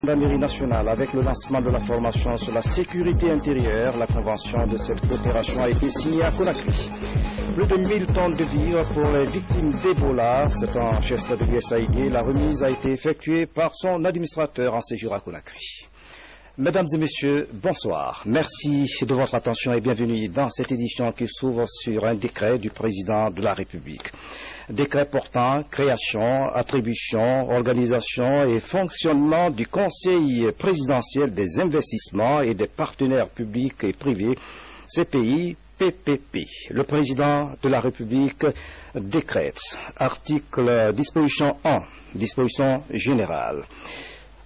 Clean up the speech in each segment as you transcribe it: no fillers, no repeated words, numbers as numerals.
Gendarmerie nationale, avec le lancement de la formation sur la sécurité intérieure, la convention de cette coopération a été signée à Conakry. Plus de 1000 tonnes de vivres pour les victimes d'Ebola. C'est un geste de l'USAID. La remise a été effectuée par son administrateur en séjour à Conakry. Mesdames et messieurs, bonsoir. Merci de votre attention et bienvenue dans cette édition qui s'ouvre sur un décret du président de la République. Décret portant création, attribution, organisation et fonctionnement du Conseil présidentiel des investissements et des partenaires publics et privés, CPI, PPP. Le président de la République décrète. Disposition 1, disposition générale.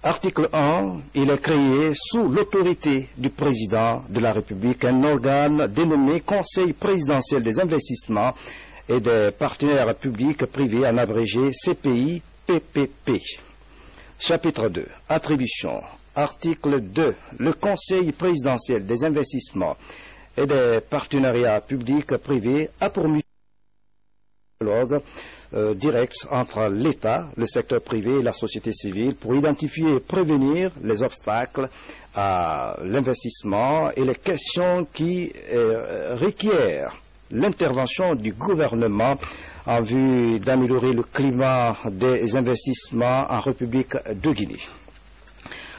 Article 1, il est créé sous l'autorité du président de la République un organe dénommé Conseil présidentiel des investissements et des partenaires publics privés en abrégé CPI PPP. Chapitre 2. Attribution. Article 2. Le Conseil présidentiel des investissements et des partenariats publics privés a pour mission direct entre l'État, le secteur privé et la société civile pour identifier et prévenir les obstacles à l'investissement et les questions qui requièrent l'intervention du gouvernement en vue d'améliorer le climat des investissements en République de Guinée.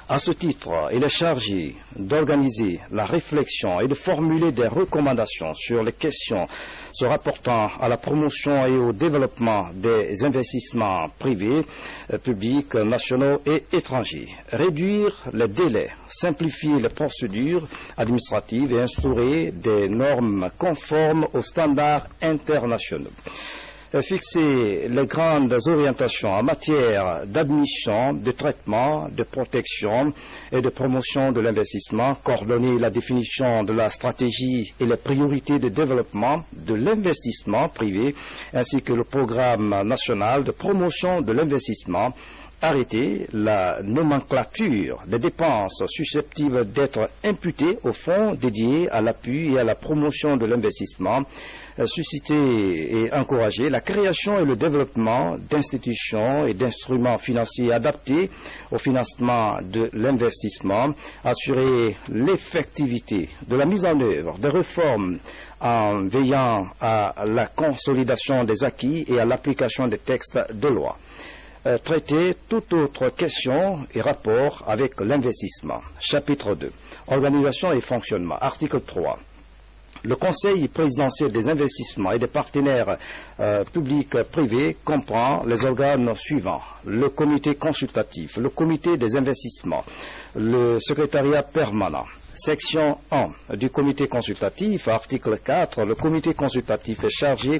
À ce titre, il est chargé d'organiser la réflexion et de formuler des recommandations sur les questions se rapportant à la promotion et au développement des investissements privés, publics, nationaux et étrangers. Réduire les délais, simplifier les procédures administratives et instaurer des normes conformes aux standards internationaux. Fixer les grandes orientations en matière d'admission, de traitement, de protection et de promotion de l'investissement, coordonner la définition de la stratégie et les priorités de développement de l'investissement privé, ainsi que le programme national de promotion de l'investissement, arrêter la nomenclature des dépenses susceptibles d'être imputées au fonds dédié à l'appui et à la promotion de l'investissement, susciter et encourager la création et le développement d'institutions et d'instruments financiers adaptés au financement de l'investissement, assurer l'effectivité de la mise en œuvre des réformes en veillant à la consolidation des acquis et à l'application des textes de loi. Traiter toute autre question et rapport avec l'investissement. Chapitre 2. Organisation et fonctionnement. Article 3. Le Conseil présidentiel des investissements et des partenaires publics privés comprend les organes suivants. Le comité consultatif, le comité des investissements, le secrétariat permanent. Section 1 du comité consultatif, article 4, le comité consultatif est chargé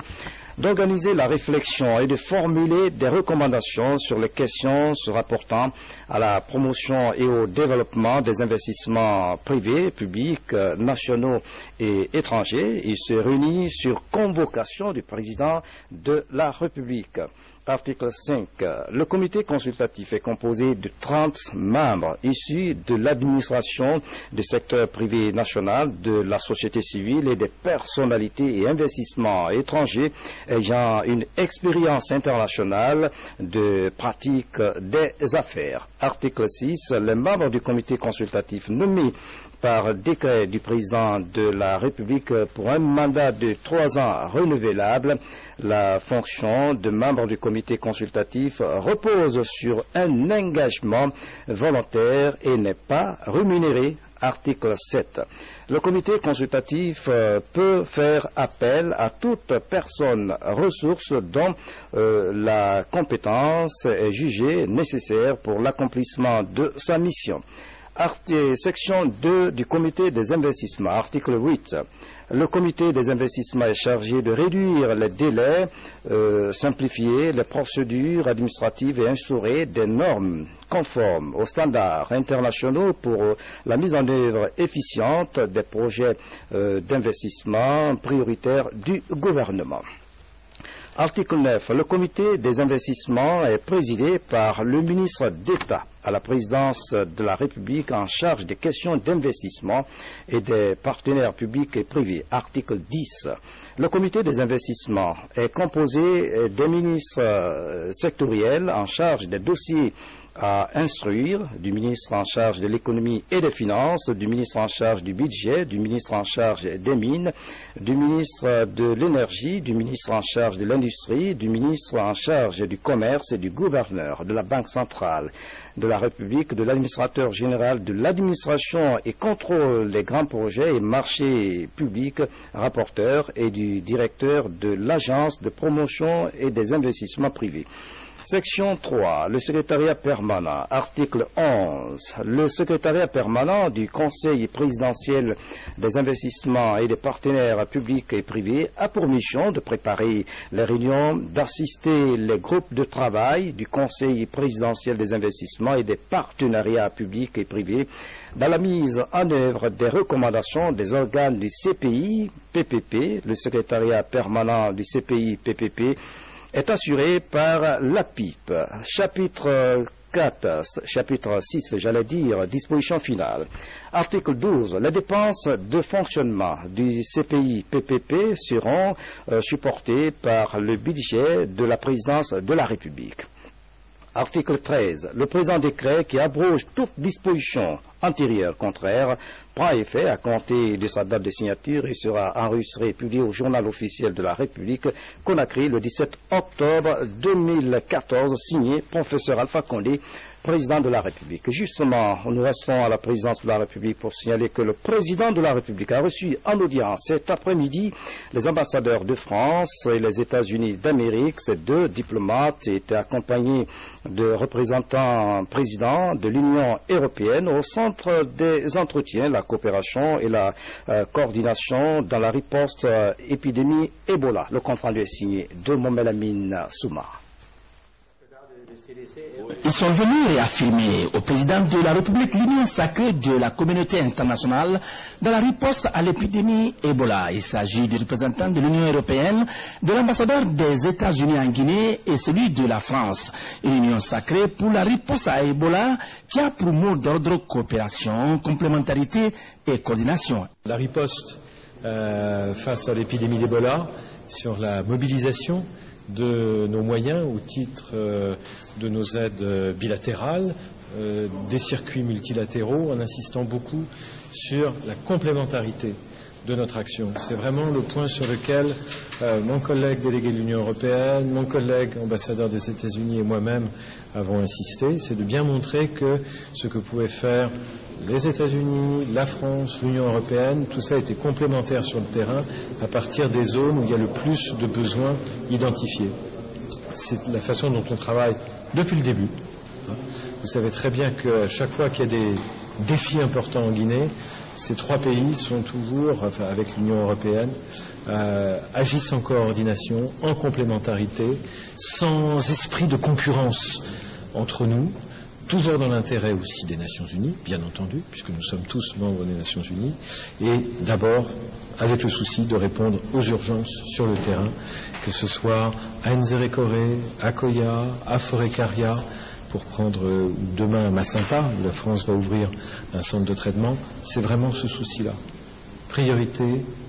d'organiser la réflexion et de formuler des recommandations sur les questions se rapportant à la promotion et au développement des investissements privés, publics, nationaux et étrangers. Il se réunit sur convocation du président de la République. Article 5. Le comité consultatif est composé de 30 membres issus de l'administration du secteur privé national, de la société civile et des personnalités et investissements étrangers ayant une expérience internationale de pratique des affaires. Article 6. Les membres du comité consultatif nommés par décret du président de la République pour un mandat de 3 ans renouvelable. La fonction de membre du comité consultatif repose sur un engagement volontaire et n'est pas rémunéré. Article 7. Le comité consultatif peut faire appel à toute personne ressource dont la compétence est jugée nécessaire pour l'accomplissement de sa mission. Section 2 du comité des investissements, article 8. Le comité des investissements est chargé de réduire les délais, simplifier les procédures administratives et instaurer des normes conformes aux standards internationaux pour la mise en œuvre efficiente des projets d'investissement prioritaires du gouvernement. Article 9. Le comité des investissements est présidé par le ministre d'État à la présidence de la République en charge des questions d'investissement et des partenaires publics et privés. Article 10. Le comité des investissements est composé des ministres sectoriels en charge des dossiers à instruire du ministre en charge de l'économie et des finances, du ministre en charge du budget, du ministre en charge des mines, du ministre de l'énergie, du ministre en charge de l'industrie, du ministre en charge du commerce et du gouverneur de la Banque centrale de la République, de l'administrateur général de l'administration et contrôle des grands projets et marchés publics, rapporteur, et du directeur de l'agence de promotion et des investissements privés. Section 3. Le secrétariat permanent. Article 11. Le secrétariat permanent du Conseil présidentiel des investissements et des partenaires publics et privés a pour mission de préparer les réunions, d'assister les groupes de travail du Conseil présidentiel des investissements et des partenariats publics et privés dans la mise en œuvre des recommandations des organes du CPI PPP. Le secrétariat permanent du CPI PPP est assuré par l'APIP. Chapitre 6, disposition finale. Article 12. Les dépenses de fonctionnement du CPI PPP seront supportées par le budget de la présidence de la République. Article 13. Le présent décret qui abroge toute disposition antérieure contraire prend effet à compter de sa date de signature et sera enregistré et publié au journal officiel de la République Conakry le 17 octobre 2014, signé professeur Alpha Condé, président de la République. Justement, nous restons à la présidence de la République pour signaler que le président de la République a reçu en audience cet après-midi les ambassadeurs de France et les États-Unis d'Amérique. Ces deux diplomates étaient accompagnés de représentants présidents de l'Union européenne au centre des entretiens, la coopération et la coordination dans la riposte épidémie Ebola. Le compte rendu est signé de Mohamed Amin Souma. Ils sont venus réaffirmer au président de la République l'union sacrée de la communauté internationale dans la riposte à l'épidémie Ebola. Il s'agit du représentant de l'Union européenne, de l'ambassadeur des États-Unis en Guinée et celui de la France. Une union sacrée pour la riposte à Ebola qui a pour mot d'ordre coopération, complémentarité et coordination. La riposte face à l'épidémie d'Ebola, sur la mobilisation de nos moyens au titre de nos aides bilatérales, des circuits multilatéraux, en insistant beaucoup sur la complémentarité de notre action. C'est vraiment le point sur lequel mon collègue délégué de l'Union européenne, mon collègue ambassadeur des États-Unis et moi-même avons insisté, c'est de bien montrer que ce que pouvaient faire les États-Unis, la France, l'Union européenne, tout ça était complémentaire sur le terrain à partir des zones où il y a le plus de besoins identifiés. C'est la façon dont on travaille depuis le début. Vous savez très bien que chaque fois qu'il y a des défis importants en Guinée, ces trois pays sont toujours, enfin, avec l'Union européenne, agissent en coordination, en complémentarité, sans esprit de concurrence entre nous, toujours dans l'intérêt aussi des Nations Unies, bien entendu, puisque nous sommes tous membres des Nations Unies, et d'abord avec le souci de répondre aux urgences sur le terrain, que ce soit à Nzérékoré, à Koya, à Forécaria, pour prendre demain à Macenta, où la France va ouvrir un centre de traitement. C'est vraiment ce souci-là. Priorité,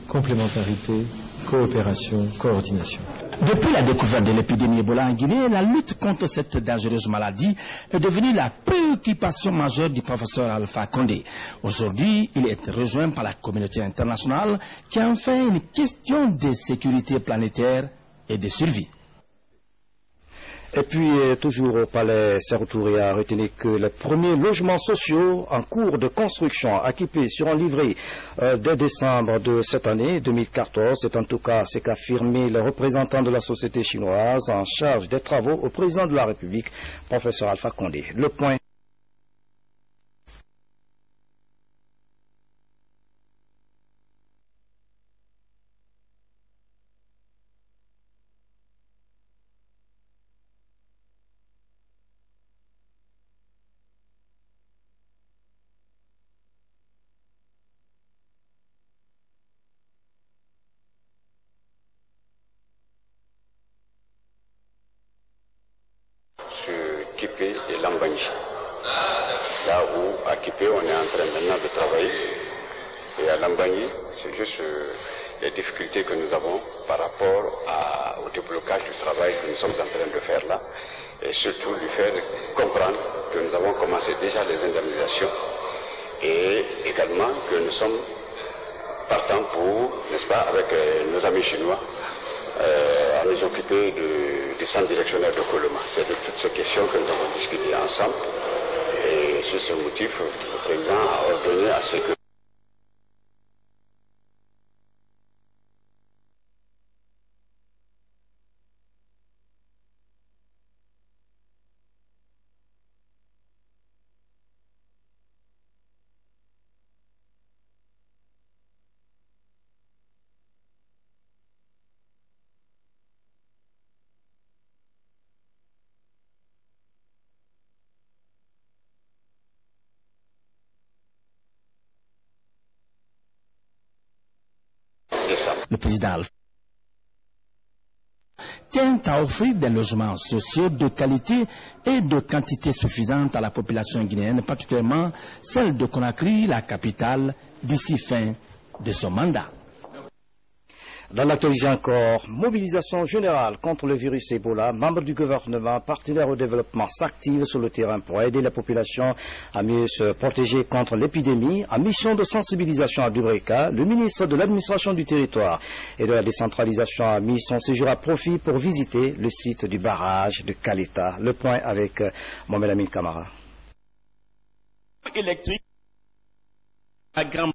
complémentarité, coopération, coordination. Depuis la découverte de l'épidémie Ebola en Guinée, la lutte contre cette dangereuse maladie est devenue la préoccupation majeure du professeur Alpha Condé. Aujourd'hui, il est rejoint par la communauté internationale qui en fait une question de sécurité planétaire et de survie. Et puis, toujours au palais Sékou-Touré a retenu que les premiers logements sociaux en cours de construction équipés seront livrés dès décembre de cette année 2014. C'est en tout cas ce qu'a affirmé le représentant de la société chinoise en charge des travaux au président de la République, professeur Alpha Condé. Le point. Kipé et Lambani. Là où à Kipé on est en train maintenant de travailler, et à Lambani c'est juste les difficultés que nous avons par rapport au déblocage du travail que nous sommes en train de faire là. et surtout lui faire comprendre que nous avons commencé déjà les indemnisations et également que nous sommes partants pour, n'est-ce pas, avec nos amis chinois, à nous occuper du centre directionnel de Coloma. C'est de toutes ces questions que nous avons discutées ensemble et sur ce motif, le président a ordonné à ce que le président Alpha tient à offrir des logements sociaux de qualité et de quantité suffisante à la population guinéenne, particulièrement celle de Conakry, la capitale, d'ici fin de son mandat. Dans l'actualité encore, mobilisation générale contre le virus Ebola, membres du gouvernement, partenaires au développement s'activent sur le terrain pour aider la population à mieux se protéger contre l'épidémie. En mission de sensibilisation à Dubrika, le ministre de l'administration du territoire et de la décentralisation a mis son séjour à profit pour visiter le site du barrage de Kaleta. Le point avec Mohamed Amin Kamara. Électrique à grand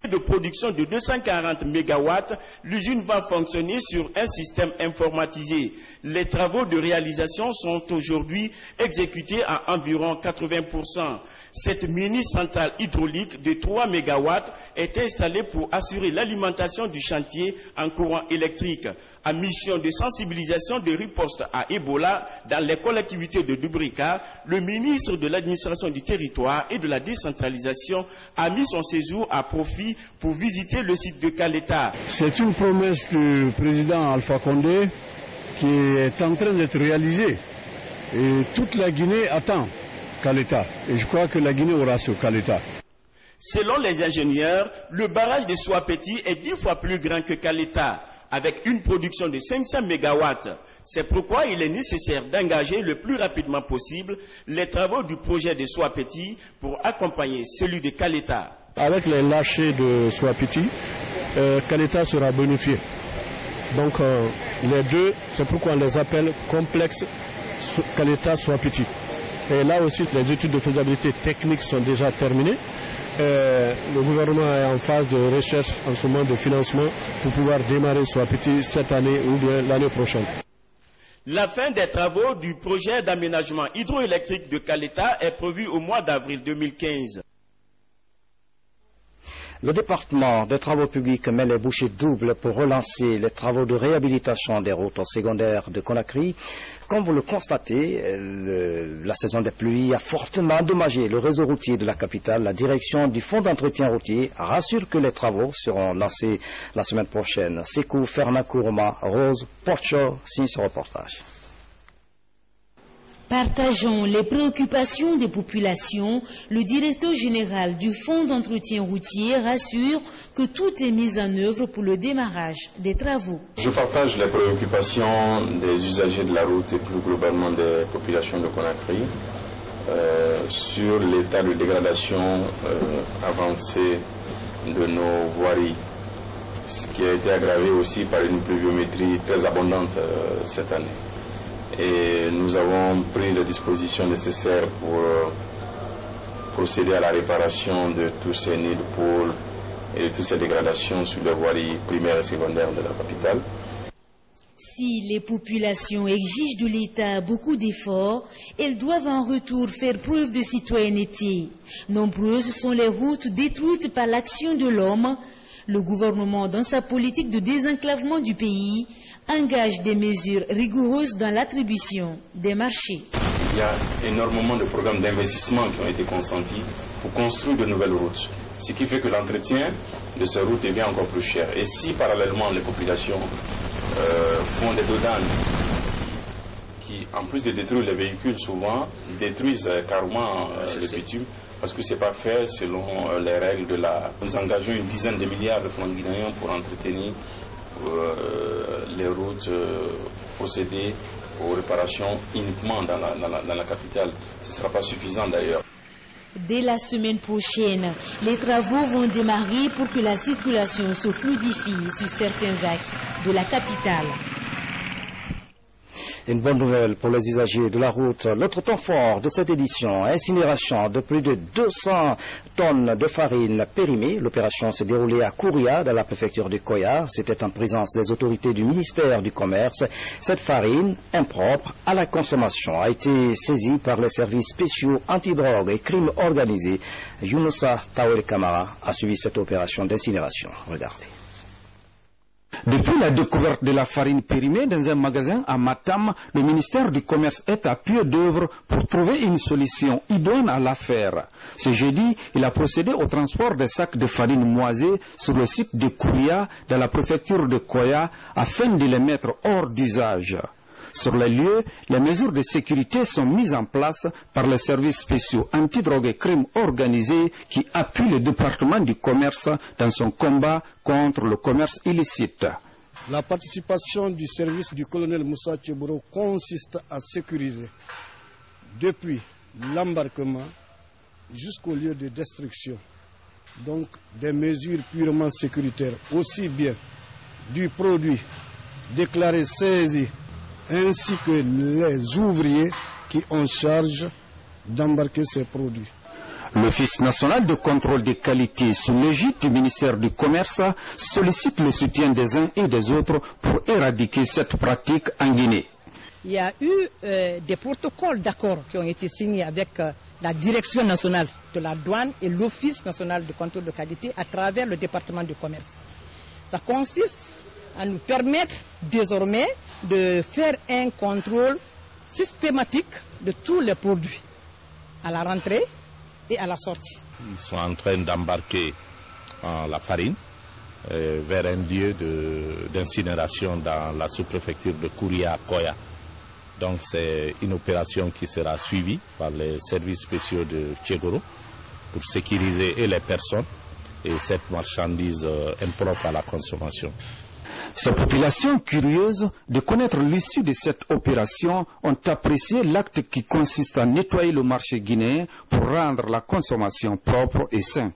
de production de 240 MW, l'usine va fonctionner sur un système informatisé. Les travaux de réalisation sont aujourd'hui exécutés à environ 80%. Cette mini-centrale hydraulique de 3 MW est installée pour assurer l'alimentation du chantier en courant électrique. En mission de sensibilisation de riposte à Ebola dans les collectivités de Dubrika, le ministre de l'administration du territoire et de la décentralisation a mis son séjour à profit pour visiter le site de Kaleta. C'est une promesse du président Alpha Condé qui est en train d'être réalisée. Et toute la Guinée attend Kaleta. Et je crois que la Guinée aura ce Kaleta. Selon les ingénieurs, le barrage de Soapeti est 10 fois plus grand que Kaleta, avec une production de 500 MW. C'est pourquoi il est nécessaire d'engager le plus rapidement possible les travaux du projet de Soapeti pour accompagner celui de Kaleta. Avec les lâchers de Soapeti, Kaleta sera bonifié. Donc les deux, c'est pourquoi on les appelle complexes Kaleta Soapeti. Et là aussi, les études de faisabilité technique sont déjà terminées. Le gouvernement est en phase de recherche en ce moment de financement pour pouvoir démarrer Soapeti cette année ou bien l'année prochaine. La fin des travaux du projet d'aménagement hydroélectrique de Kaleta est prévue au mois d'avril 2015. Le département des travaux publics met les bouchées doubles pour relancer les travaux de réhabilitation des routes secondaires de Conakry. Comme vous le constatez, la saison des pluies a fortement endommagé le réseau routier de la capitale. La direction du fonds d'entretien routier rassure que les travaux seront lancés la semaine prochaine. Sekou Fernand Kourma, Rose Porcho, signe ce reportage. Partageant les préoccupations des populations, le directeur général du Fonds d'entretien routier rassure que tout est mis en œuvre pour le démarrage des travaux. Je partage les préoccupations des usagers de la route et plus globalement des populations de Conakry sur l'état de dégradation avancé de nos voiries, ce qui a été aggravé aussi par une pluviométrie très abondante cette année. Et nous avons pris les dispositions nécessaires pour procéder à la réparation de tous ces nids de poules et de toutes ces dégradations sur les voiries primaires et secondaires de la capitale. Si les populations exigent de l'État beaucoup d'efforts, elles doivent en retour faire preuve de citoyenneté. Nombreuses sont les routes détruites par l'action de l'homme. Le gouvernement, dans sa politique de désenclavement du pays, engage des mesures rigoureuses dans l'attribution des marchés. Il y a énormément de programmes d'investissement qui ont été consentis pour construire de nouvelles routes, ce qui fait que l'entretien de ces routes devient encore plus cher. Et si parallèlement les populations font des dodanes qui, en plus de détruire les véhicules, souvent détruisent carrément le bitume, parce que ce n'est pas fait selon les règles de la... Nous engageons une dizaine de milliards de francs guinéens pour entretenir les routes, procéder aux réparations uniquement dans la capitale. Ce ne sera pas suffisant d'ailleurs. Dès la semaine prochaine, les travaux vont démarrer pour que la circulation se fluidifie sur certains axes de la capitale. Une bonne nouvelle pour les usagers de la route. L'autre temps fort de cette édition, incinération de plus de 200 tonnes de farine périmée. L'opération s'est déroulée à Kouria, dans la préfecture du Koya. C'était en présence des autorités du ministère du Commerce. Cette farine, impropre à la consommation, a été saisie par les services spéciaux antidrogue et crimes organisés. Younoussa Taoul Kamara a suivi cette opération d'incinération. Regardez. Depuis la découverte de la farine périmée dans un magasin à Matam, le ministère du Commerce est à pied d'œuvre pour trouver une solution idoine à l'affaire. Ce jeudi, il a procédé au transport des sacs de farine moisée sur le site de Kouria, dans la préfecture de Koya, afin de les mettre hors d'usage. Sur les lieux, les mesures de sécurité sont mises en place par les services spéciaux antidrogue et crimes organisés qui appuient le département du commerce dans son combat contre le commerce illicite. La participation du service du colonel Moussa Tchebouro consiste à sécuriser depuis l'embarquement jusqu'au lieu de destruction. Donc des mesures purement sécuritaires, aussi bien du produit déclaré saisi ainsi que les ouvriers qui ont charge d'embarquer ces produits. L'Office national de contrôle des qualités sous l'égide du ministère du Commerce sollicite le soutien des uns et des autres pour éradiquer cette pratique en Guinée. Il y a eu des protocoles d'accord qui ont été signés avec la Direction nationale de la douane et l'Office national de contrôle de qualité à travers le département du commerce. Ça consiste à nous permettre désormais de faire un contrôle systématique de tous les produits à la rentrée et à la sortie. Ils sont en train d'embarquer la farine vers un lieu d'incinération dans la sous-préfecture de Kouria-Koya. Donc c'est une opération qui sera suivie par les services spéciaux de Tchegoro pour sécuriser les personnes et cette marchandise impropre à la consommation. Ces populations curieuses de connaître l'issue de cette opération ont apprécié l'acte qui consiste à nettoyer le marché guinéen pour rendre la consommation propre et saine.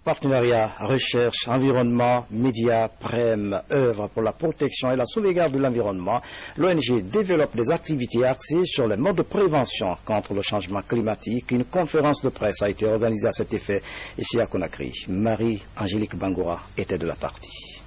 Partenariat, recherche, environnement, médias, prême, œuvre pour la protection et la sauvegarde de l'environnement. L'ONG développe des activités axées sur les modes de prévention contre le changement climatique. Une conférence de presse a été organisée à cet effet ici à Conakry. Marie-Angélique Bangoura était de la partie.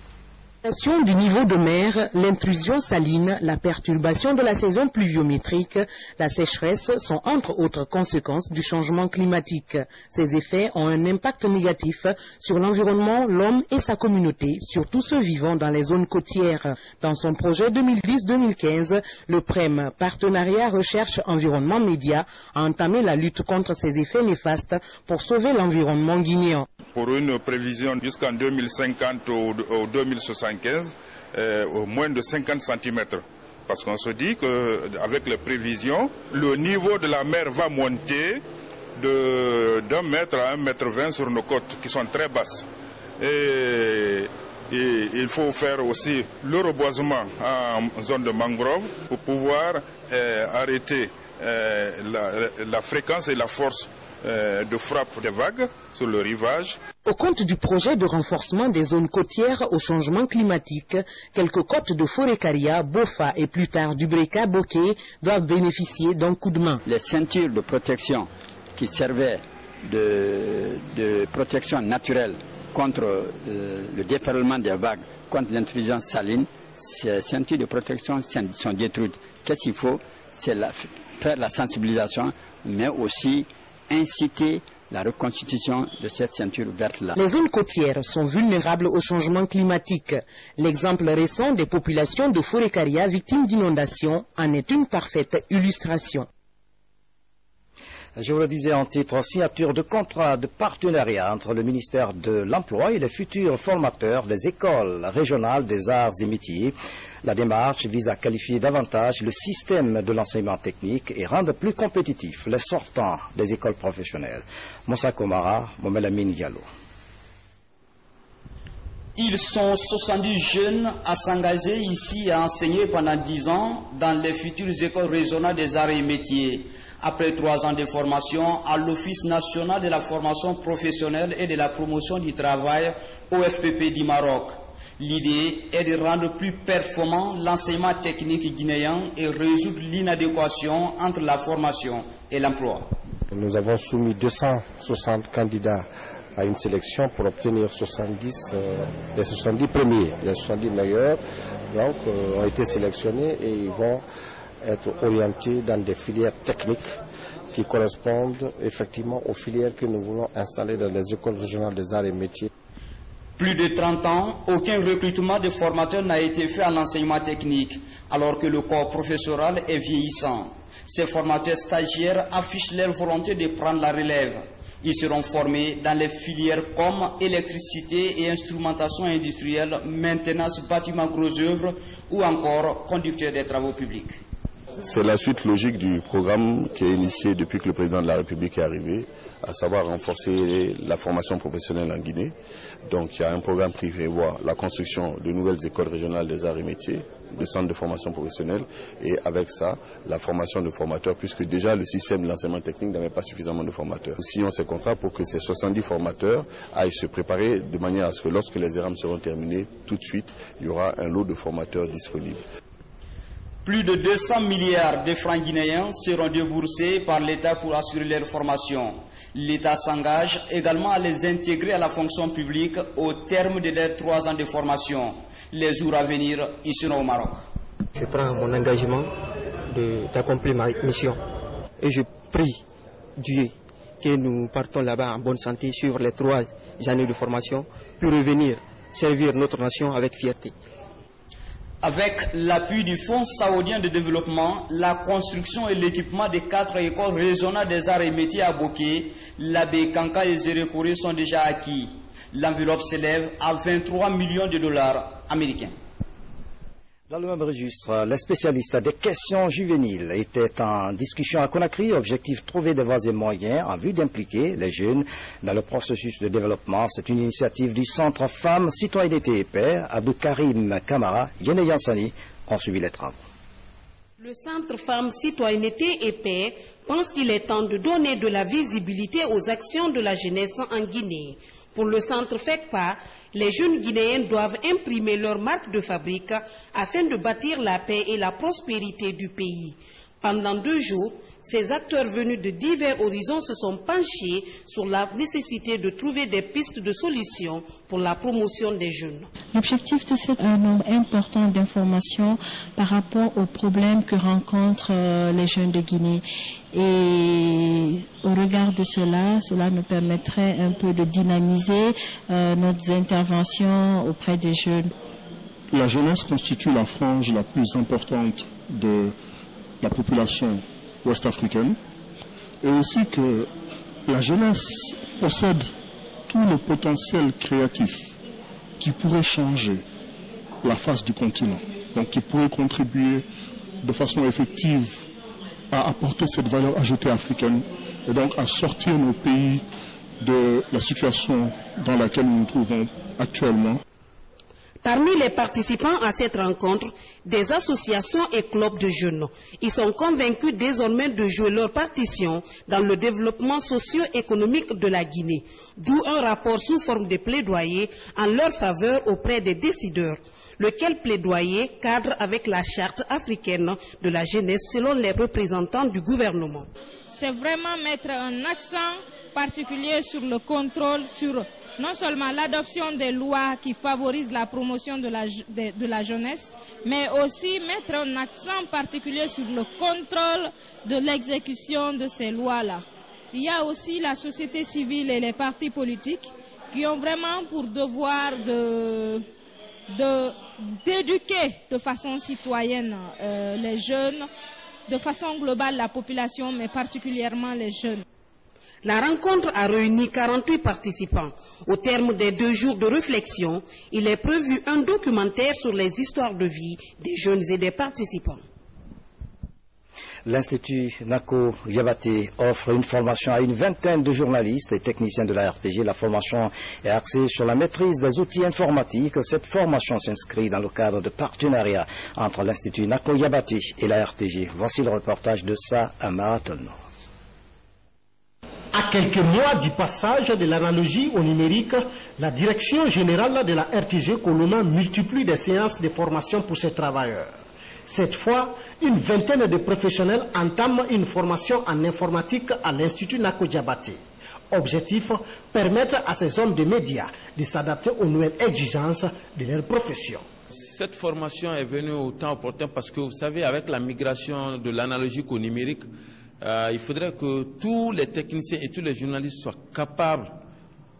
Du niveau de mer, l'intrusion saline, la perturbation de la saison pluviométrique, la sécheresse sont entre autres conséquences du changement climatique. Ces effets ont un impact négatif sur l'environnement, l'homme et sa communauté, surtout ceux vivant dans les zones côtières. Dans son projet 2010-2015, le PREM, Partenariat Recherche Environnement Média, a entamé la lutte contre ces effets néfastes pour sauver l'environnement guinéen. Pour une prévision jusqu'en 2050 ou 2075, au moins de 50 cm. Parce qu'on se dit qu'avec les prévisions, le niveau de la mer va monter d'1 mètre à 1,20 m sur nos côtes qui sont très basses. Et il faut faire aussi le reboisement en zone de mangrove pour pouvoir arrêter la fréquence et la force de frappe des vagues sur le rivage. Au compte du projet de renforcement des zones côtières au changement climatique, quelques côtes de Forécaria, Bofa et plus tard du Breka-Bokeh doivent bénéficier d'un coup de main. Les ceintures de protection qui servaient de protection naturelle contre le déferlement des vagues, contre l'intrusion saline, ces ceintures de protection sont détruites. Qu'est-ce qu'il faut? C'est faire la sensibilisation, mais aussi inciter la reconstitution de cette ceinture verte-là. Les zones côtières sont vulnérables au changement climatique. L'exemple récent des populations de Forécaria victimes d'inondations en est une parfaite illustration. Je vous le disais en titre, signature de contrat de partenariat entre le ministère de l'Emploi et les futurs formateurs des écoles régionales des arts et métiers. La démarche vise à qualifier davantage le système de l'enseignement technique et rendre plus compétitifs les sortants des écoles professionnelles. Moussa Komara, Momelamine Diallo. Ils sont 70 jeunes à s'engager ici et à enseigner pendant 10 ans dans les futures écoles régionales des arts et métiers. Après 3 ans de formation à l'Office national de la formation professionnelle et de la promotion du travail OFPP du Maroc. L'idée est de rendre plus performant l'enseignement technique guinéen et résoudre l'inadéquation entre la formation et l'emploi. Nous avons soumis 260 candidats à une sélection pour obtenir les 70 premiers, les 70 meilleurs donc, ont été sélectionnés et ils vont être orientés dans des filières techniques qui correspondent effectivement aux filières que nous voulons installer dans les écoles régionales des arts et métiers. Plus de 30 ans, aucun recrutement de formateurs n'a été fait en enseignement technique, alors que le corps professoral est vieillissant. Ces formateurs stagiaires affichent leur volonté de prendre la relève. Ils seront formés dans les filières comme électricité et instrumentation industrielle, maintenance, bâtiments gros œuvres ou encore conducteurs des travaux publics. C'est la suite logique du programme qui est initié depuis que le président de la République est arrivé, à savoir renforcer la formation professionnelle en Guinée. Donc il y a un programme qui prévoit la construction de nouvelles écoles régionales des arts et métiers, de centres de formation professionnelle, et avec ça, la formation de formateurs, puisque déjà le système de l'enseignement technique n'avait pas suffisamment de formateurs. Nous signons ces contrats pour que ces 70 formateurs aillent se préparer de manière à ce que lorsque les ERAM seront terminés, tout de suite, il y aura un lot de formateurs disponibles. Plus de 200 milliards de francs guinéens seront déboursés par l'État pour assurer leur formation. L'État s'engage également à les intégrer à la fonction publique au terme de leurs 3 ans de formation. Les jours à venir, ils seront au Maroc. Je prends mon engagement d'accomplir ma mission et je prie Dieu que nous partons là-bas en bonne santé sur les 3 années de formation pour revenir servir notre nation avec fierté. Avec l'appui du Fonds saoudien de développement, la construction et l'équipement des 4 écoles régionales des arts et métiers à Boké, l'Abbé Kanka et Zérékouré sont déjà acquis. L'enveloppe s'élève à 23 millions de dollars américains. Dans le même registre, les spécialistes des questions juvéniles étaient en discussion à Conakry. Objectif, trouver des voies et moyens en vue d'impliquer les jeunes dans le processus de développement. C'est une initiative du Centre Femmes, Citoyenneté et Paix. Abdou Karim Kamara, Yene Yansani ont suivi les travaux. Le Centre Femmes, Citoyenneté et Paix pense qu'il est temps de donner de la visibilité aux actions de la jeunesse en Guinée. Pour le centre FECPA, les jeunes Guinéens doivent imprimer leur marque de fabrique afin de bâtir la paix et la prospérité du pays. Pendant 2 jours, ces acteurs venus de divers horizons se sont penchés sur la nécessité de trouver des pistes de solutions pour la promotion des jeunes. L'objectif de c'est un nombre important d'informations par rapport aux problèmes que rencontrent les jeunes de Guinée. Et au regard de cela nous permettrait un peu de dynamiser nos interventions auprès des jeunes. La jeunesse constitue la frange la plus importante de la population ouest-africaine, et aussi que la jeunesse possède tout le potentiel créatif qui pourrait changer la face du continent, donc qui pourrait contribuer de façon effective à apporter cette valeur ajoutée africaine et donc à sortir nos pays de la situation dans laquelle nous nous trouvons actuellement. Parmi les participants à cette rencontre, des associations et clubs de jeunes. Ils sont convaincus désormais de jouer leur partition dans le développement socio-économique de la Guinée, d'où un rapport sous forme de plaidoyer en leur faveur auprès des décideurs, lequel plaidoyer cadre avec la charte africaine de la jeunesse selon les représentants du gouvernement. C'est vraiment mettre un accent particulier sur le contrôle, sur non seulement l'adoption des lois qui favorisent la promotion de la jeunesse, mais aussi mettre un accent particulier sur le contrôle de l'exécution de ces lois-là. Il y a aussi la société civile et les partis politiques qui ont vraiment pour devoir d'éduquer de façon citoyenne les jeunes, de façon globale la population, mais particulièrement les jeunes. La rencontre a réuni 48 participants. Au terme des 2 jours de réflexion, il est prévu un documentaire sur les histoires de vie des jeunes et des participants. L'Institut Nako Yabaté offre une formation à une vingtaine de journalistes et techniciens de la RTG. La formation est axée sur la maîtrise des outils informatiques. Cette formation s'inscrit dans le cadre de partenariat entre l'Institut Nako Yabaté et la RTG. Voici le reportage de ça à Marathon. À quelques mois du passage de l'analogie au numérique, la direction générale de la RTG Koloma multiplie des séances de formation pour ses travailleurs. Cette fois, une vingtaine de professionnels entament une formation en informatique à l'Institut Nako Yabaté. Objectif, permettre à ces hommes de médias de s'adapter aux nouvelles exigences de leur profession. Cette formation est venue au temps opportun parce que, vous savez, avec la migration de l'analogique au numérique, il faudrait que tous les techniciens et tous les journalistes soient capables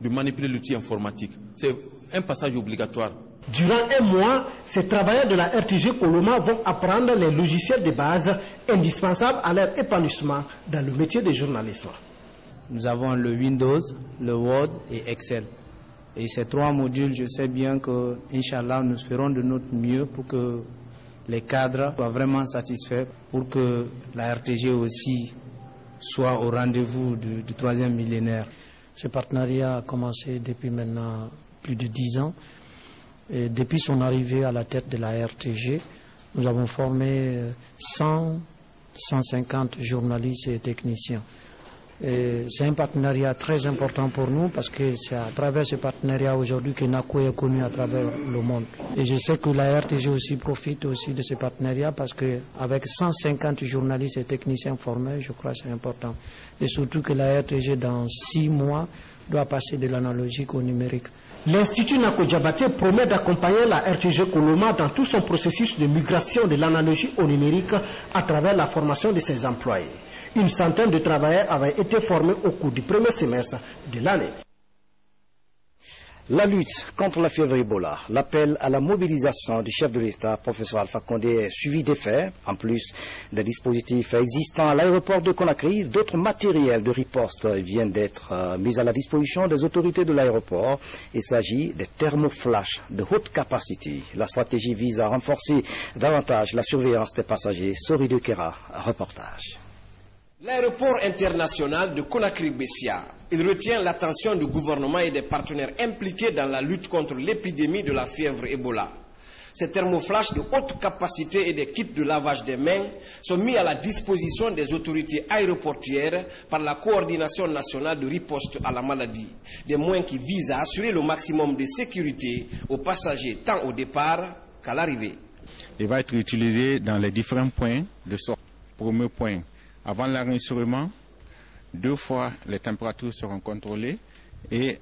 de manipuler l'outil informatique. C'est un passage obligatoire. Durant un mois, ces travailleurs de la RTG Koloma vont apprendre les logiciels de base indispensables à leur épanouissement dans le métier de journalisme. Nous avons le Windows, le Word et Excel. Et ces trois modules, je sais bien que, Inch'Allah, nous ferons de notre mieux pour que les cadres soient vraiment satisfaits, pour que la RTG aussi soit au rendez-vous du troisième millénaire. Ce partenariat a commencé depuis maintenant plus de 10 ans. Et depuis son arrivée à la tête de la RTG, nous avons formé 150 journalistes et techniciens. C'est un partenariat très important pour nous parce que c'est à travers ce partenariat aujourd'hui que Nako est connu à travers le monde. Et je sais que la RTG aussi profite aussi de ce partenariat parce qu'avec 150 journalistes et techniciens formés, je crois que c'est important. Et surtout que la RTG dans 6 mois doit passer de l'analogique au numérique. L'Institut Nako Yabaté promet d'accompagner la RTG Koloma dans tout son processus de migration de l'analogie au numérique à travers la formation de ses employés. Une centaine de travailleurs avaient été formés au cours du premier semestre de l'année. La lutte contre la fièvre Ebola, l'appel à la mobilisation du chef de l'État, professeur Alpha Condé, est suivi d'effets. En plus des dispositifs existants à l'aéroport de Conakry, d'autres matériels de riposte viennent d'être mis à la disposition des autorités de l'aéroport. Il s'agit des thermoflash de haute capacité. La stratégie vise à renforcer davantage la surveillance des passagers. Sori de Kera, reportage. L'aéroport international de Conakry-Bessia, il retient l'attention du gouvernement et des partenaires impliqués dans la lutte contre l'épidémie de la fièvre Ebola. Ces thermoflash de haute capacité et des kits de lavage des mains sont mis à la disposition des autorités aéroportuaires par la coordination nationale de riposte à la maladie. Des moyens qui visent à assurer le maximum de sécurité aux passagers tant au départ qu'à l'arrivée. Il va être utilisé dans les différents points de sortie. Premier point, avant l'enregistrement, 2 fois les températures seront contrôlées et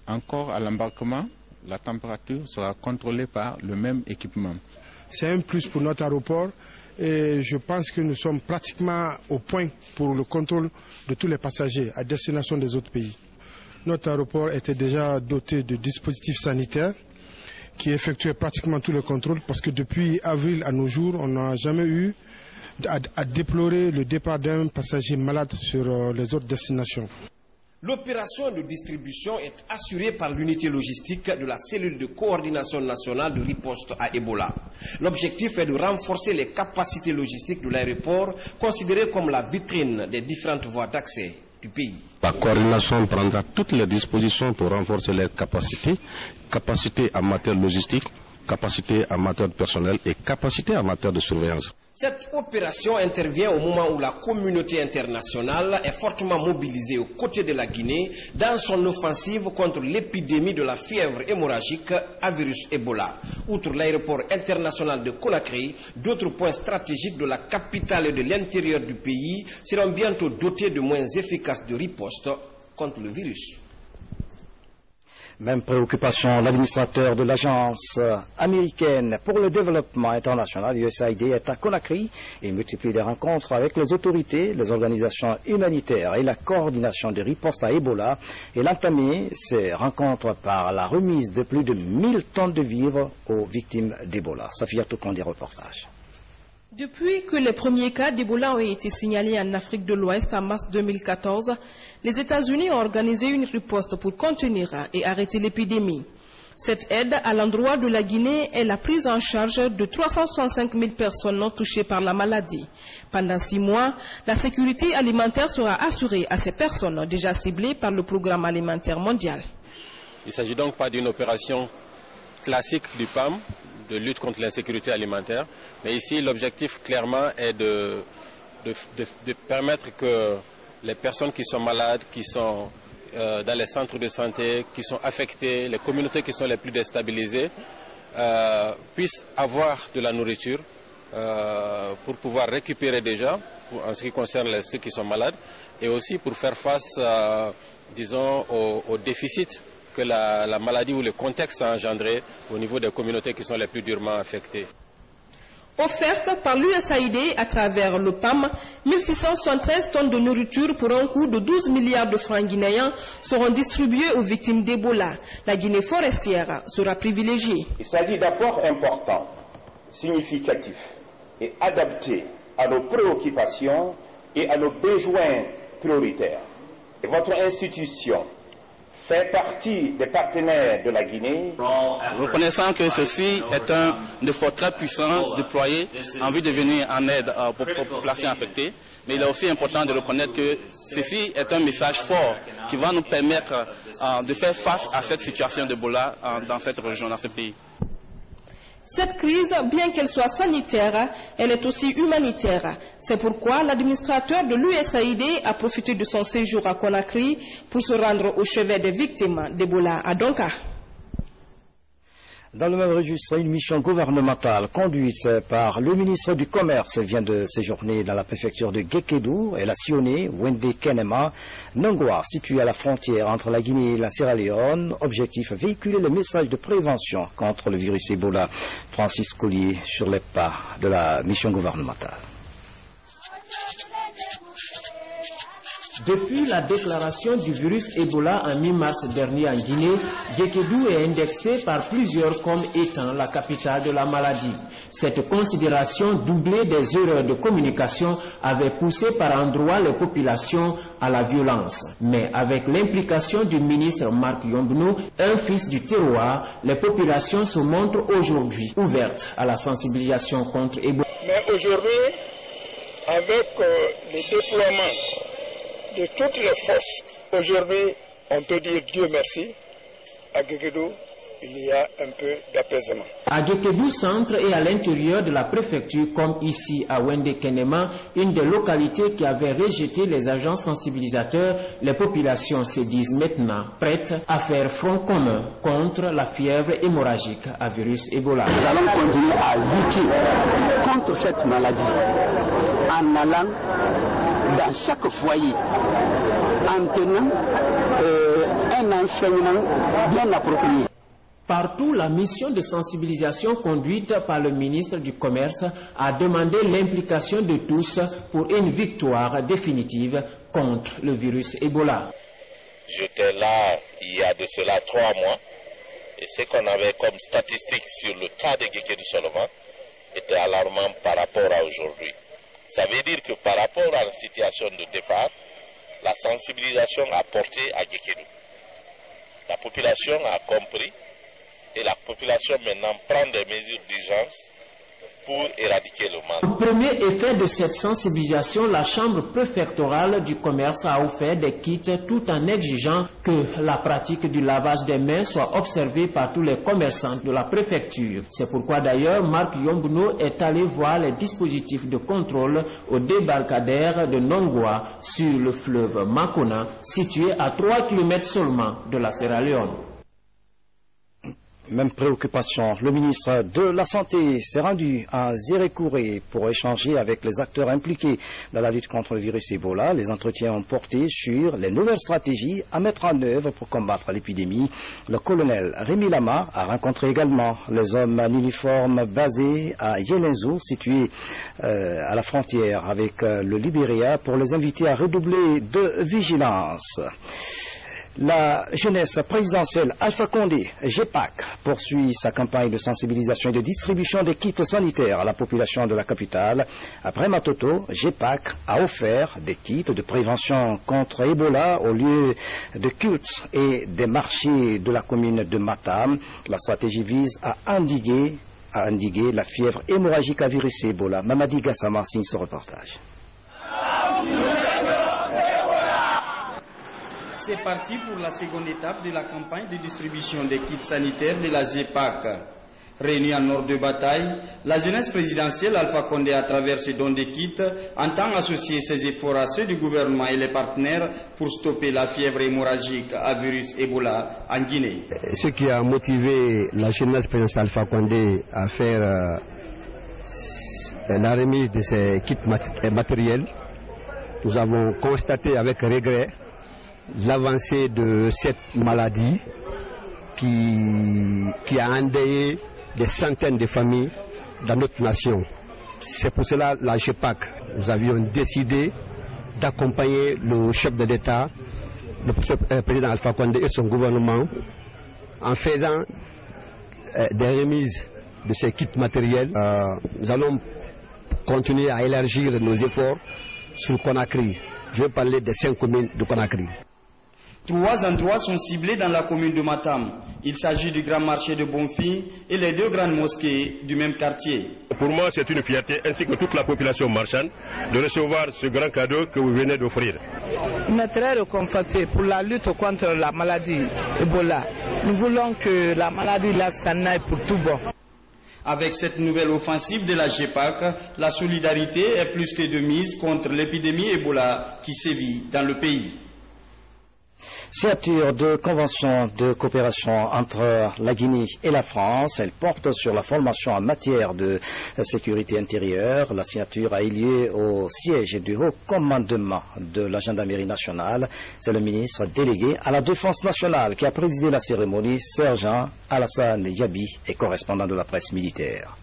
encore à l'embarquement, la température sera contrôlée par le même équipement. C'est un plus pour notre aéroport et je pense que nous sommes pratiquement au point pour le contrôle de tous les passagers à destination des autres pays. Notre aéroport était déjà doté de dispositifs sanitaires qui effectuaient pratiquement tous les contrôles parce que depuis avril à nos jours, on n'a jamais eu à déplorer le départ d'un passager malade sur les autres destinations. L'opération de distribution est assurée par l'unité logistique de la cellule de coordination nationale de riposte à Ebola. L'objectif est de renforcer les capacités logistiques de l'aéroport, considéré comme la vitrine des différentes voies d'accès du pays. La coordination prendra toutes les dispositions pour renforcer les capacités en matière logistique, capacité en matière de personnel et capacité en matière de surveillance. Cette opération intervient au moment où la communauté internationale est fortement mobilisée aux côtés de la Guinée dans son offensive contre l'épidémie de la fièvre hémorragique à virus Ebola. Outre l'aéroport international de Conakry, d'autres points stratégiques de la capitale et de l'intérieur du pays seront bientôt dotés de moyens efficaces de riposte contre le virus. Même préoccupation, l'administrateur de l'agence américaine pour le développement international, USAID, est à Conakry et multiplie des rencontres avec les autorités, les organisations humanitaires et la coordination de riposte à Ebola. Il a entamé ces rencontres par la remise de plus de 1000 tonnes de vivres aux victimes d'Ebola. Safia Tokondi, reportage. Depuis que les premiers cas d'Ebola ont été signalés en Afrique de l'Ouest en mars 2014, les États-Unis ont organisé une riposte pour contenir et arrêter l'épidémie. Cette aide à l'endroit de la Guinée est la prise en charge de 365 000 personnes touchées par la maladie. Pendant 6 mois, la sécurité alimentaire sera assurée à ces personnes déjà ciblées par le programme alimentaire mondial. Il ne s'agit donc pas d'une opération classique du PAM, de lutte contre l'insécurité alimentaire, mais ici l'objectif clairement est de permettre que les personnes qui sont malades, qui sont dans les centres de santé, qui sont affectées, les communautés qui sont les plus déstabilisées, puissent avoir de la nourriture pour pouvoir récupérer déjà, en ce qui concerne ceux qui sont malades, et aussi pour faire face, disons, au déficit que la maladie ou le contexte a engendré au niveau des communautés qui sont les plus durement affectées. Offerte par l'USAID à travers le PAM, 1673 tonnes de nourriture pour un coût de 12 milliards de francs guinéens seront distribuées aux victimes d'Ebola. La Guinée forestière sera privilégiée. Il s'agit d'apports importants, significatifs et adaptés à nos préoccupations et à nos besoins prioritaires. Et votre institution fait partie des partenaires de la Guinée. Reconnaissant que ceci est un effort très puissant déployé en vue de venir en aide aux populations affectées, mais il est aussi important de reconnaître que ceci est un message fort qui va nous permettre de faire face à cette situation d'Ebola dans cette région, dans ce pays. Cette crise, bien qu'elle soit sanitaire, elle est aussi humanitaire. C'est pourquoi l'administrateur de l'USAID a profité de son séjour à Conakry pour se rendre au chevet des victimes d'Ebola à Donka. Dans le même registre, une mission gouvernementale conduite par le ministre du Commerce vient de séjourner dans la préfecture de Guékédou. Elle a sillonné Wende Kenema, Nongwa, situé à la frontière entre la Guinée et la Sierra Leone. Objectif, véhiculer le message de prévention contre le virus Ebola. Francis Collier sur les pas de la mission gouvernementale. Depuis la déclaration du virus Ebola en mi-mars dernier en Guinée, Guékédou est indexé par plusieurs comme étant la capitale de la maladie. Cette considération doublée des erreurs de communication avait poussé par endroits les populations à la violence. Mais avec l'implication du ministre Marc Yombounou, un fils du terroir, les populations se montrent aujourd'hui ouvertes à la sensibilisation contre Ebola. Mais aujourd'hui, avec le déploiement de toutes les forces, aujourd'hui, on peut dire Dieu merci. À Guékédou, il y a un peu d'apaisement. À Guékédou centre et à l'intérieur de la préfecture, comme ici à Wende Kenema, une des localités qui avait rejeté les agents sensibilisateurs, les populations se disent maintenant prêtes à faire front commun contre la fièvre hémorragique à virus Ebola. Nous allons continuer à lutter contre cette maladie en allant dans chaque foyer, en tenant un enseignement bien approprié. Partout, la mission de sensibilisation conduite par le ministre du Commerce a demandé l'implication de tous pour une victoire définitive contre le virus Ebola. J'étais là il y a de cela 3 mois et ce qu'on avait comme statistique sur le cas de Guékédou seulement était alarmant par rapport à aujourd'hui. Ça veut dire que par rapport à la situation de départ, la sensibilisation a porté à Guékédou. La population a compris et la population maintenant prend des mesures d'urgence pour éradiquer le mal. Premier effet de cette sensibilisation, la chambre préfectorale du commerce a offert des kits tout en exigeant que la pratique du lavage des mains soit observée par tous les commerçants de la préfecture. C'est pourquoi d'ailleurs Marc Yombounou est allé voir les dispositifs de contrôle au débarcadère de Nongwa sur le fleuve Makona, situé à 3 km seulement de la Sierra Leone. Même préoccupation. Le ministre de la Santé s'est rendu à Zérékouré pour échanger avec les acteurs impliqués dans la lutte contre le virus Ebola. Les entretiens ont porté sur les nouvelles stratégies à mettre en œuvre pour combattre l'épidémie. Le colonel Rémi Lama a rencontré également les hommes en uniforme basés à Yelenzour, situé à la frontière avec le Libéria, pour les inviter à redoubler de vigilance. La jeunesse présidentielle Alpha Condé, GEPAC, poursuit sa campagne de sensibilisation et de distribution des kits sanitaires à la population de la capitale. Après Matoto, GEPAC a offert des kits de prévention contre Ebola au lieu de cultes et des marchés de la commune de Matam. La stratégie vise à endiguer la fièvre hémorragique à virus Ebola. Mamadi Gassama signe ce reportage. C'est parti pour la seconde étape de la campagne de distribution des kits sanitaires de la GEPAC. Réunie en ordre de bataille, la jeunesse présidentielle Alpha Condé, à travers ses dons de kits, entend associer ses efforts à ceux du gouvernement et les partenaires pour stopper la fièvre hémorragique à virus Ebola en Guinée. Ce qui a motivé la jeunesse présidentielle Alpha Condé à faire la remise de ces kits matériels, nous avons constaté avec regret l'avancée de cette maladie qui a endeuillé des centaines de familles dans notre nation. C'est pour cela la GEPAC, nous avions décidé d'accompagner le chef de l'État, le président Alpha Condé et son gouvernement en faisant des remises de ces kits matériels. Nous allons continuer à élargir nos efforts sur Conakry. Je vais parler des 5 communes de Conakry. 3 endroits sont ciblés dans la commune de Matam. Il s'agit du grand marché de Bonfim et les 2 grandes mosquées du même quartier. Pour moi, c'est une fierté, ainsi que toute la population marchande, de recevoir ce grand cadeau que vous venez d'offrir. On est très réconfortés pour la lutte contre la maladie Ebola. Nous voulons que la maladie là s'en aille pour tout bon. Avec cette nouvelle offensive de la GEPAC, la solidarité est plus que de mise contre l'épidémie Ebola qui sévit dans le pays. Signature de convention de coopération entre la Guinée et la France. Elle porte sur la formation en matière de sécurité intérieure. La signature a eu lieu au siège du haut commandement de la gendarmerie nationale. C'est le ministre délégué à la défense nationale qui a présidé la cérémonie. Sergent Alassane Yabi est correspondant de la presse militaire.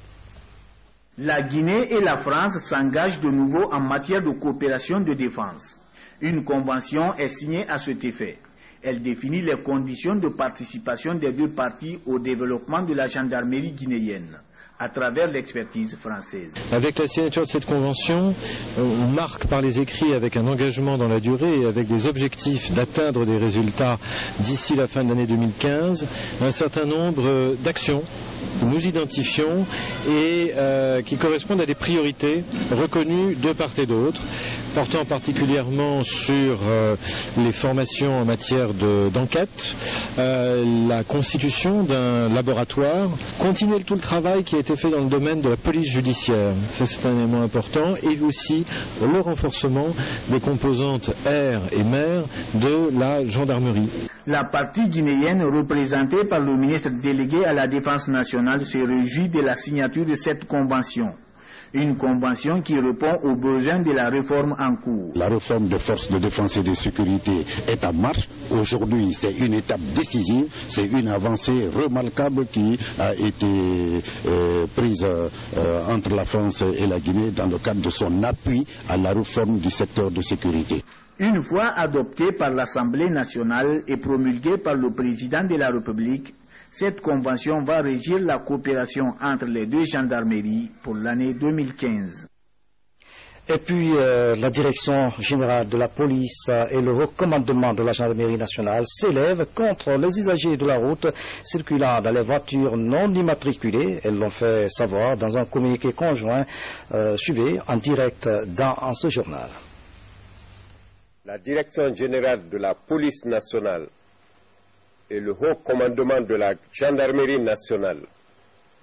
La Guinée et la France s'engagent de nouveau en matière de coopération de défense. Une convention est signée à cet effet. Elle définit les conditions de participation des 2 parties au développement de la gendarmerie guinéenne à travers l'expertise française. Avec la signature de cette convention, on marque par les écrits avec un engagement dans la durée et avec des objectifs d'atteindre des résultats d'ici la fin de l'année 2015, un certain nombre d'actions que nous identifions et qui correspondent à des priorités reconnues de part et d'autre, portant particulièrement sur les formations en matière d'enquête, la constitution d'un laboratoire, continuer tout le travail qui a été fait dans le domaine de la police judiciaire. Ça, c'est un élément important, et aussi le renforcement des composantes air et mer de la gendarmerie. La partie guinéenne, représentée par le ministre délégué à la Défense nationale, se réjouit de la signature de cette convention. Une convention qui répond aux besoins de la réforme en cours. La réforme des forces de défense et de sécurité est en marche. Aujourd'hui, c'est une étape décisive, c'est une avancée remarquable qui a été prise entre la France et la Guinée dans le cadre de son appui à la réforme du secteur de sécurité. Une fois adoptée par l'Assemblée nationale et promulguée par le président de la République, cette convention va régir la coopération entre les 2 gendarmeries pour l'année 2015. Et puis, la direction générale de la police et le haut commandement de la gendarmerie nationale s'élèvent contre les usagers de la route circulant dans les voitures non immatriculées. Elles l'ont fait savoir dans un communiqué conjoint. Suivez en direct dans ce journal. La direction générale de la police nationale et le haut commandement de la gendarmerie nationale,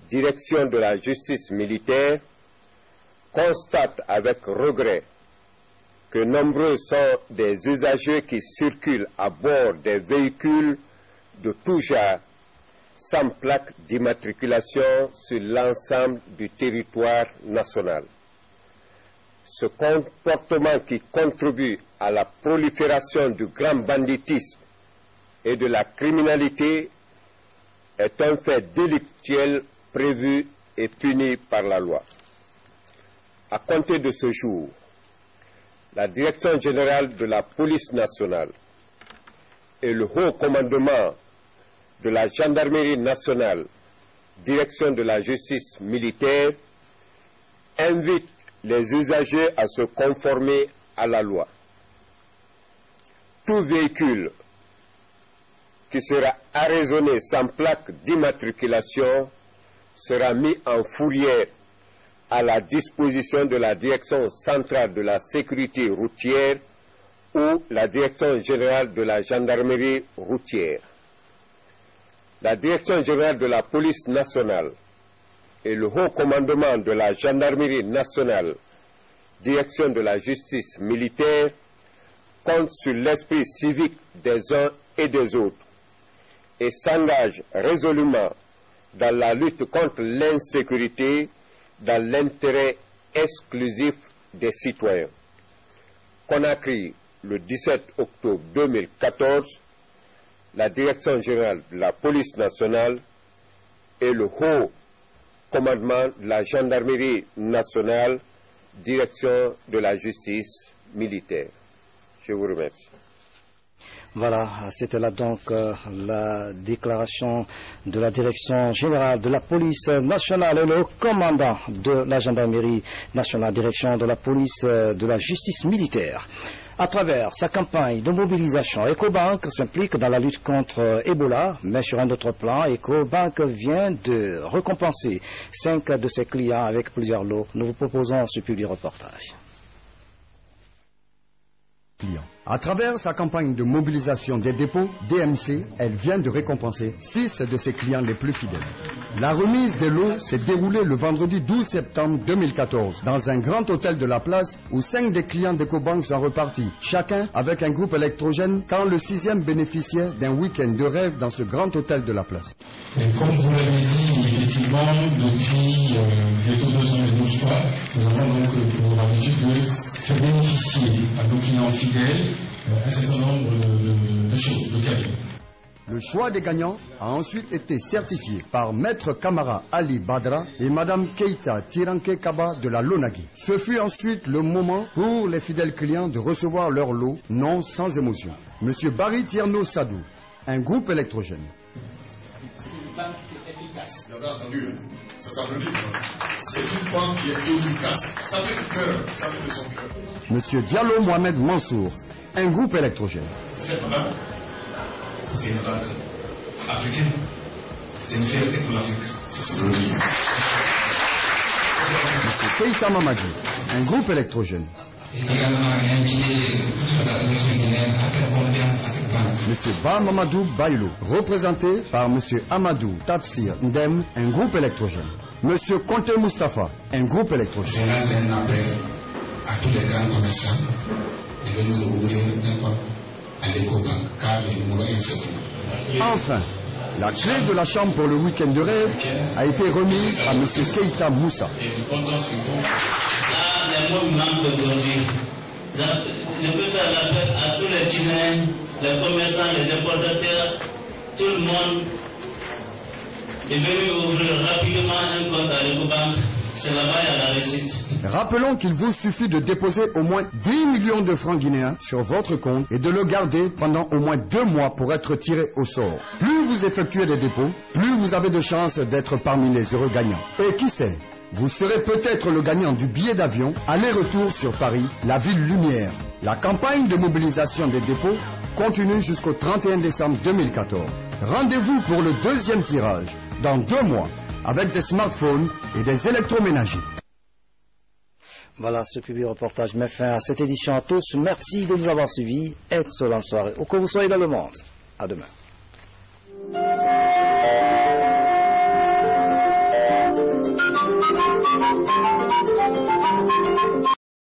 direction de la justice militaire, constate avec regret que nombreux sont des usagers qui circulent à bord des véhicules de tout genre sans plaque d'immatriculation sur l'ensemble du territoire national. Ce comportement qui contribue à la prolifération du grand banditisme et de la criminalité est un fait délictuel prévu et puni par la loi. À compter de ce jour, la Direction générale de la police nationale et le haut commandement de la gendarmerie nationale, direction de la justice militaire, invitent les usagers à se conformer à la loi. Tout véhicule qui sera arraisonné sans plaque d'immatriculation sera mis en fourrière à la disposition de la Direction centrale de la sécurité routière ou la Direction générale de la gendarmerie routière. La Direction générale de la police nationale et le haut commandement de la gendarmerie nationale, Direction de la justice militaire, comptent sur l'esprit civique des uns et des autres et s'engagent résolument dans la lutte contre l'insécurité dans l'intérêt exclusif des citoyens. Conakry, le 17 octobre 2014, la Direction générale de la police nationale et le haut commandement de la gendarmerie nationale, Direction de la justice militaire. Je vous remercie. Voilà, c'était là donc la déclaration de la Direction générale de la police nationale et le commandant de la gendarmerie nationale, Direction de la police de la justice militaire. À travers sa campagne de mobilisation, Ecobank s'implique dans la lutte contre Ebola, mais sur un autre plan, Ecobank vient de récompenser 5 de ses clients avec plusieurs lots. Nous vous proposons ce public reportage. À travers sa campagne de mobilisation des dépôts, DMC, elle vient de récompenser 6 de ses clients les plus fidèles. La remise des lots s'est déroulée le vendredi 12 septembre 2014 dans un grand hôtel de la place où 5 des clients d'Ecobank sont repartis, chacun avec un groupe électrogène, quand le 6e bénéficiait d'un week-end de rêve dans ce grand hôtel de la place. Et comme vous l'avez dit, effectivement, depuis bientôt 2 ans et demi, nous avons donc pour l'habitude de faire bénéficier à nos clients fidèles un certain nombre de choses, de cadeaux. Le choix des gagnants a ensuite été certifié par Maître Kamara Ali Badra et Madame Keita Tiranke Kaba de la Lonagui. Ce fut ensuite le moment pour les fidèles clients de recevoir leur lot, non sans émotion. Monsieur Barry Tierno Sadou, un groupe électrogène. C'est une banque qui est efficace. Vous avez entendu, ça s'applaudit. C'est une banque qui est efficace. Ça fait du cœur, ça fait de son cœur. Monsieur Diallo Mohamed Mansour, un groupe électrogène. Cette banque, c'est une banque africaine. C'est une fierté pour l'Afrique. C'est ce que je dis. Monsieur Keita Mamadi, un groupe électrogène. Monsieur Ba Mamadou Bailo, représenté par Monsieur Amadou Tafsir Ndem, un groupe électrogène. Monsieur Conte Mustafa, un groupe électrogène. Je lance un appel à tous les grands commerçants de venir ouvrir un compte à l'Ecobank, car le numéro est secret. Enfin, la clé de la chambre pour le week-end de rêve a été remise à Monsieur Keita Moussa. Là, les mots manquent d'aujourd'hui. Je peux faire l'appel à tous les Guinéens, les commerçants, les importateurs, tout le monde est venu ouvrir rapidement un compte à l'Ecobank. C'est là-bas il y a la réussite. Rappelons qu'il vous suffit de déposer au moins 10 millions de francs guinéens sur votre compte et de le garder pendant au moins 2 mois pour être tiré au sort. Plus vous effectuez des dépôts, plus vous avez de chances d'être parmi les heureux gagnants. Et qui sait, vous serez peut-être le gagnant du billet d'avion aller-retour sur Paris, la ville lumière. La campagne de mobilisation des dépôts continue jusqu'au 31 décembre 2014. Rendez-vous pour le 2e tirage dans 2 mois avec des smartphones et des électroménagers. Voilà, ce public reportage met fin à cette édition à tous. Merci de nous avoir suivis. Excellente soirée. Où que vous soyez dans le monde. À demain.